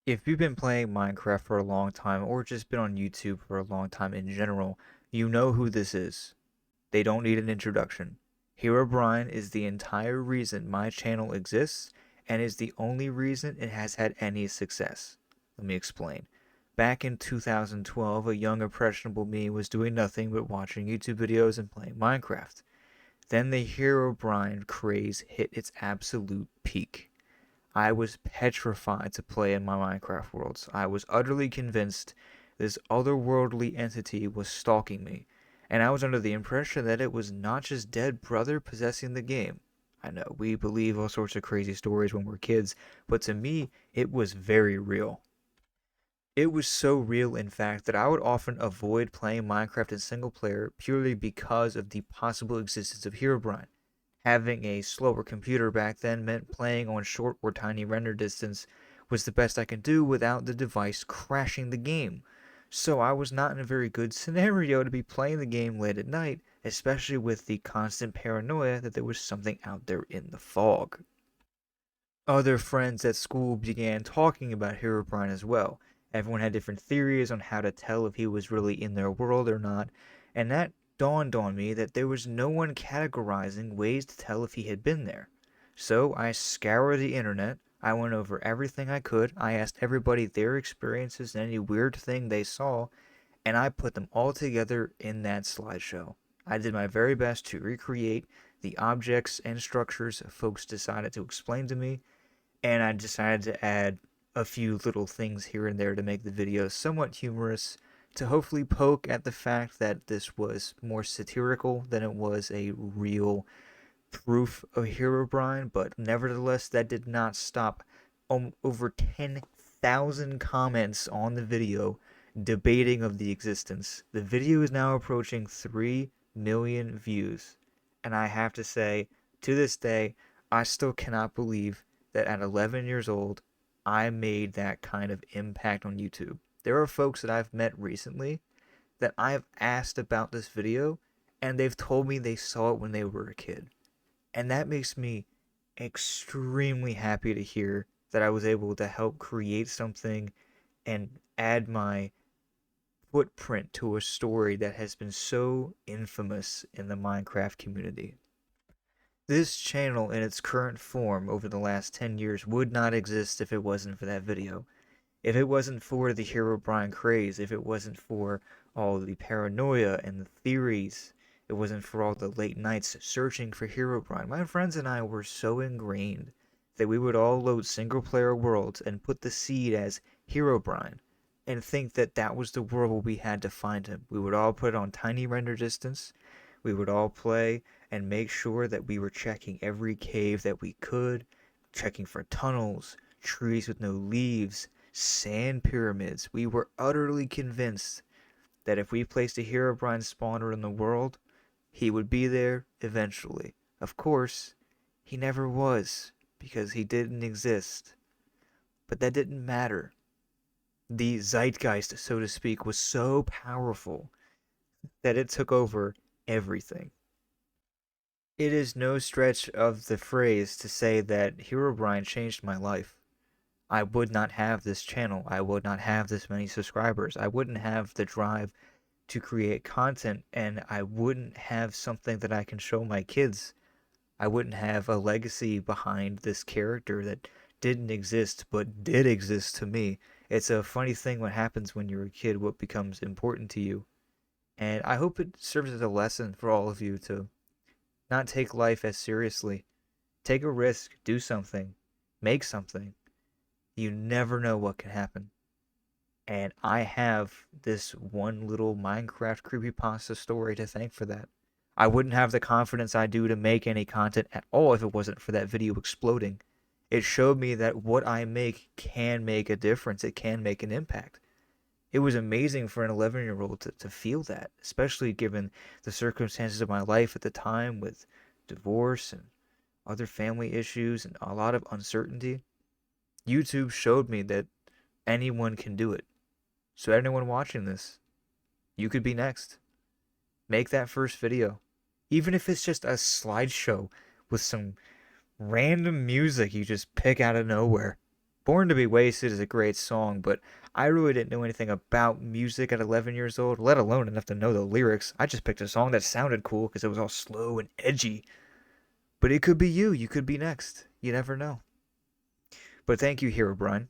If you've been playing Minecraft for a long time or just been on YouTube for a long time in general, you know who this is. They don't need an introduction. Herobrine is the entire reason my channel exists and is the only reason it has had any success. Let me explain. Back in 2012, a young impressionable me was doing nothing but watching YouTube videos and playing Minecraft. Then the Herobrine craze hit its absolute peak. I was petrified to play in my Minecraft worlds. I was utterly convinced this otherworldly entity was stalking me, and I was under the impression that it was not just dead brother possessing the game. I know we believe all sorts of crazy stories when we're kids, but to me, it was very real. It was so real, in fact, that I would often avoid playing Minecraft in single player purely because of the possible existence of Herobrine. Having a slower computer back then meant playing on short or tiny render distance was the best I could do without the device crashing the game. So I was not in a very good scenario to be playing the game late at night, especially with the constant paranoia that there was something out there in the fog. Other friends at school began talking about Herobrine as well. Everyone had different theories on how to tell if he was really in their world or not, and that dawned on me that there was no one categorizing ways to tell if he had been there. So I scoured the internet, I went over everything I could, I asked everybody their experiences and any weird thing they saw, and I put them all together in that slideshow. I did my very best to recreate the objects and structures folks decided to explain to me, and I decided to add a few little things here and there to make the video somewhat humorous, to hopefully poke at the fact that this was more satirical than it was a real proof of Herobrine, but nevertheless, that did not stop over 10,000 comments on the video debating of the existence. The video is now approaching 3 million views, and I have to say, to this day, I still cannot believe that at 11 years old, I made that kind of impact on YouTube. There are folks that I've met recently that I've asked about this video, and they've told me they saw it when they were a kid. And that makes me extremely happy to hear that I was able to help create something and add my footprint to a story that has been so infamous in the Minecraft community. This channel in its current form over the last 10 years would not exist if it wasn't for that video. If it wasn't for the Herobrine craze, if it wasn't for all the paranoia and the theories, it wasn't for all the late nights searching for Herobrine, my friends and I were so ingrained that we would all load single player worlds and put the seed as Herobrine and think that that was the world where we had to find him. We would all put it on tiny render distance. We would all play and make sure that we were checking every cave that we could, checking for tunnels, trees with no leaves, sand pyramids. We were utterly convinced that if we placed a Herobrine spawner in the world, he would be there eventually. Of course, he never was, because he didn't exist. But that didn't matter. The zeitgeist, so to speak, was so powerful that it took over everything. It is no stretch of the phrase to say that Herobrine changed my life. I would not have this channel. I would not have this many subscribers. I wouldn't have the drive to create content, and I wouldn't have something that I can show my kids. I wouldn't have a legacy behind this character that didn't exist but did exist to me. It's a funny thing what happens when you're a kid, what becomes important to you. And I hope it serves as a lesson for all of you to not take life as seriously. Take a risk, do something, make something. You never know what can happen. And I have this one little Minecraft creepypasta story to thank for that. I wouldn't have the confidence I do to make any content at all if it wasn't for that video exploding. It showed me that what I make can make a difference. It can make an impact. It was amazing for an 11-year-old to feel that, especially given the circumstances of my life at the time with divorce and other family issues and a lot of uncertainty. YouTube showed me that anyone can do it. So anyone watching this, you could be next. Make that first video. Even if it's just a slideshow with some random music you just pick out of nowhere. Born to be Wasted is a great song, but I really didn't know anything about music at 11 years old, let alone enough to know the lyrics. I just picked a song that sounded cool because it was all slow and edgy. But it could be you. You could be next. You never know. But thank you, Herobrine.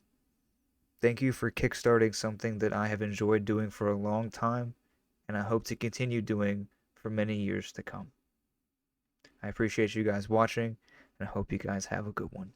Thank you for kickstarting something that I have enjoyed doing for a long time, and I hope to continue doing for many years to come. I appreciate you guys watching, and I hope you guys have a good one.